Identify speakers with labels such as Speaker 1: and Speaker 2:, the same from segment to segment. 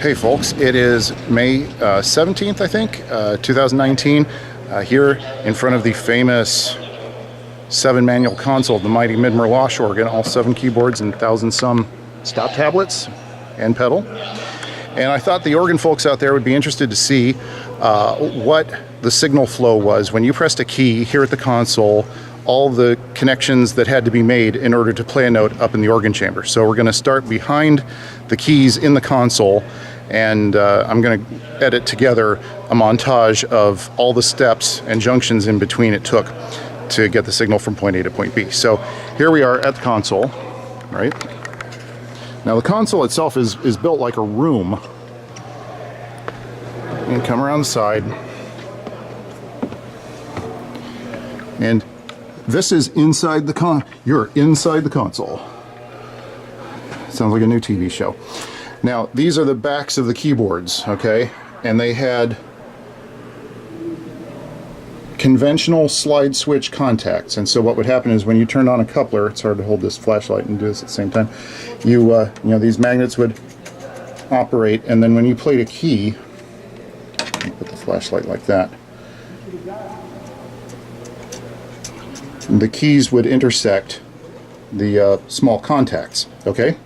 Speaker 1: Hey folks, it is May 17th, I think, 2019, here in front of the famous 7-manual console, the mighty midmer-losh organ, all 7 keyboards and 1,000-some stop tablets and pedal. And I thought the organ folks out there would be interested to see what the signal flow was when you pressed a key here at the console, all the connections that had to be made in order to play a note up in the organ chamber. So we're going to start behind the keys in the console, and I'm going to edit together a montage of all the steps and junctions in between it took to get the signal from point A to point B. So here we are at the console, right? Now the console itself is built like a room. And come around the side. And this is inside the you're inside the console. Sounds like a new TV show. Now, these are the backs of the keyboards, okay? And they had conventional slide switch contacts. And so what would happen is when you turned on a coupler, it's hard to hold this flashlight and do this at the same time, you know, these magnets would operate, and then when you played a key, put the flashlight like that, the keys would intersect the small contacts, okay?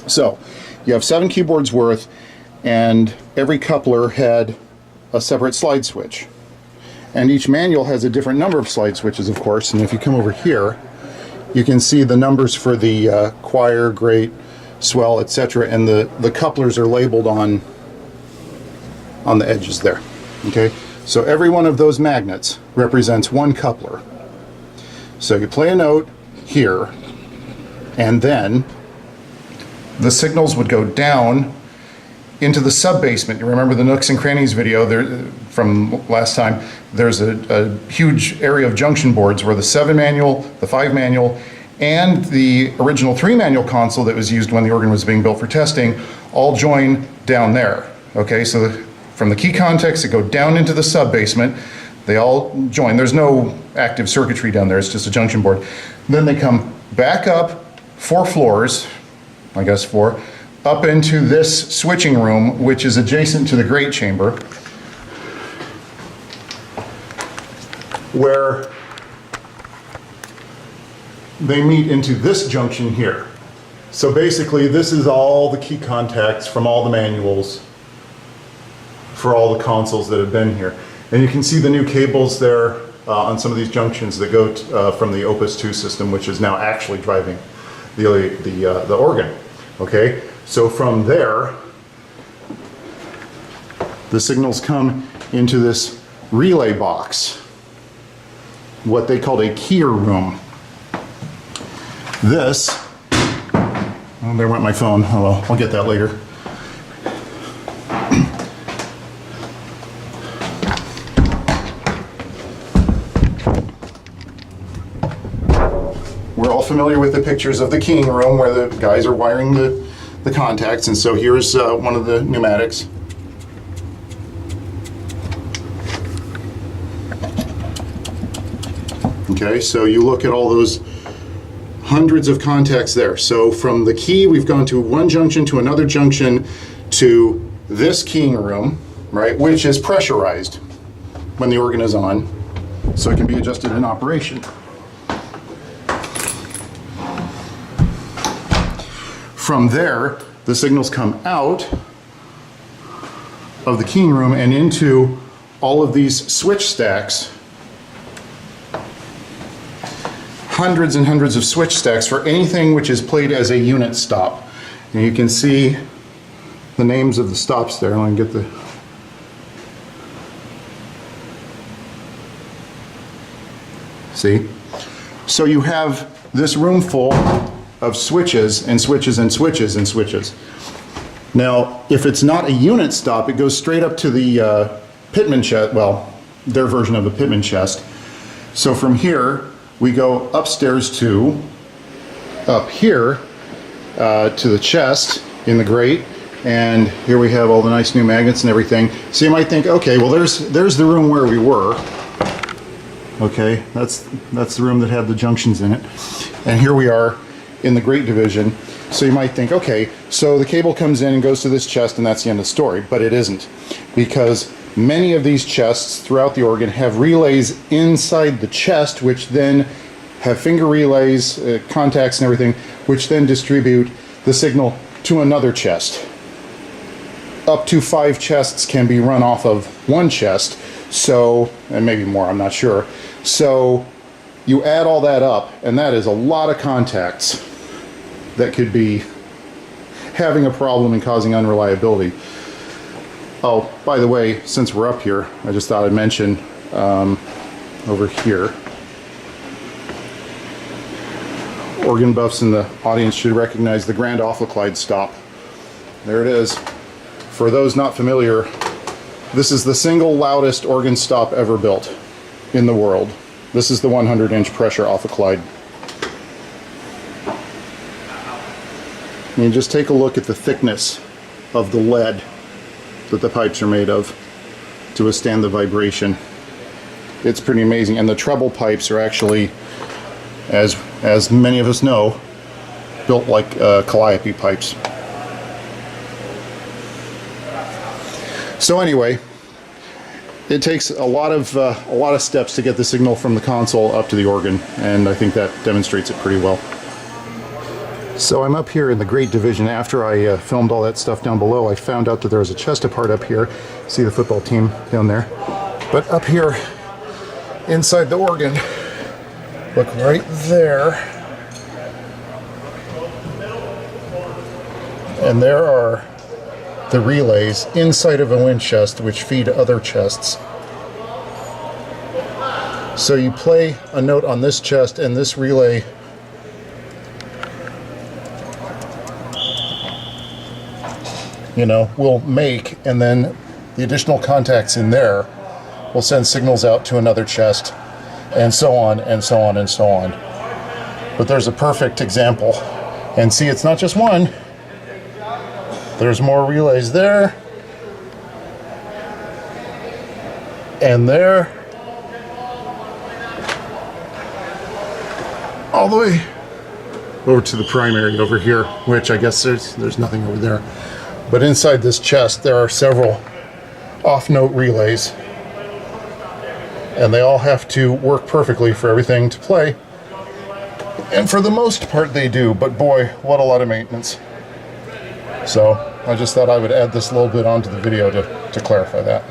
Speaker 1: So you have 7 keyboards worth, and every coupler had a separate slide switch. And each manual has a different number of slide switches, of course, and if you come over here, you can see the numbers for the choir, great, swell, etc., and the couplers are labeled on the edges there, okay? So every one of those magnets represents one coupler. So you play a note here, and then the signals would go down into the sub-basement. You remember the Nooks and Crannies video there from last time? There's a huge area of junction boards where the 7-manual, the 5-manual, and the original 3-manual console that was used when the organ was being built for testing all join down there. Okay, so from the key contacts that go down into the sub-basement, they all join. There's no active circuitry down there, it's just a junction board. Then they come back up 4 floors, I guess 4, up into this switching room, which is adjacent to the grate chamber, where they meet into this junction here. So basically this is all the key contacts from all the manuals for all the consoles that have been here. And you can see the new cables there on some of these junctions that go from the Opus 2 system, which is now actually driving the organ. Okay, so from there, the signals come into this relay box, what they called a keyer room. This, oh, there went my phone. Oh well, I'll get that later. We're all familiar with the pictures of the keying room where the guys are wiring the contacts, and so here's one of the pneumatics. Okay, so you look at all those hundreds of contacts there. So from the key, we've gone to one junction to another junction to this keying room, right, which is pressurized when the organ is on, so it can be adjusted in operation. From there, the signals come out of the keying room and into all of these switch stacks. Hundreds and hundreds of switch stacks for anything which is played as a unit stop. And you can see the names of the stops there. Let me get the... See? So you have this room full of switches and switches and switches and switches. Now, if it's not a unit stop, it goes straight up to the Pitman chest, well, their version of the Pitman chest. So from here, we go upstairs to up here to the chest in the grate, and here we have all the nice new magnets and everything. So you might think, okay, well there's the room where we were. Okay, that's the room that had the junctions in it. And here we are in the grate division. So you might think, okay, so the cable comes in and goes to this chest and that's the end of the story, but it isn't, because many of these chests throughout the organ have relays inside the chest, which then have finger relays, contacts and everything, which then distribute the signal to another chest. Up to 5 chests can be run off of one chest, so, and maybe more, I'm not sure. So you add all that up, and that is a lot of contacts that could be having a problem and causing unreliability. Oh, by the way, since we're up here, I just thought I'd mention over here, organ buffs in the audience should recognize the Grand Ophicleide stop. There it is. For those not familiar, this is the single loudest organ stop ever built in the world. This is the 100-inch pressure Ophicleide. And just take a look at the thickness of the lead that the pipes are made of to withstand the vibration. It's pretty amazing. And the treble pipes are actually, as many of us know, built like calliope pipes. So anyway, it takes a lot of steps to get the signal from the console up to the organ, and I think that demonstrates it pretty well. So I'm up here in the Great Division. After I filmed all that stuff down below, I found out that there was a chest apart up here. See the football team down there? But up here inside the organ, look right there, and there are the relays inside of a wind chest which feed other chests. So you play a note on this chest and this relay will make, and then the additional contacts in there will send signals out to another chest, and so on and so on and so on. But there's a perfect example, and see, it's not just one. There's more relays there, and there, all the way over to the primary over here, which I guess there's nothing over there. But inside this chest there are several off-note relays, and they all have to work perfectly for everything to play. And for the most part they do, but boy, what a lot of maintenance. So I just thought I would add this little bit onto the video to clarify that.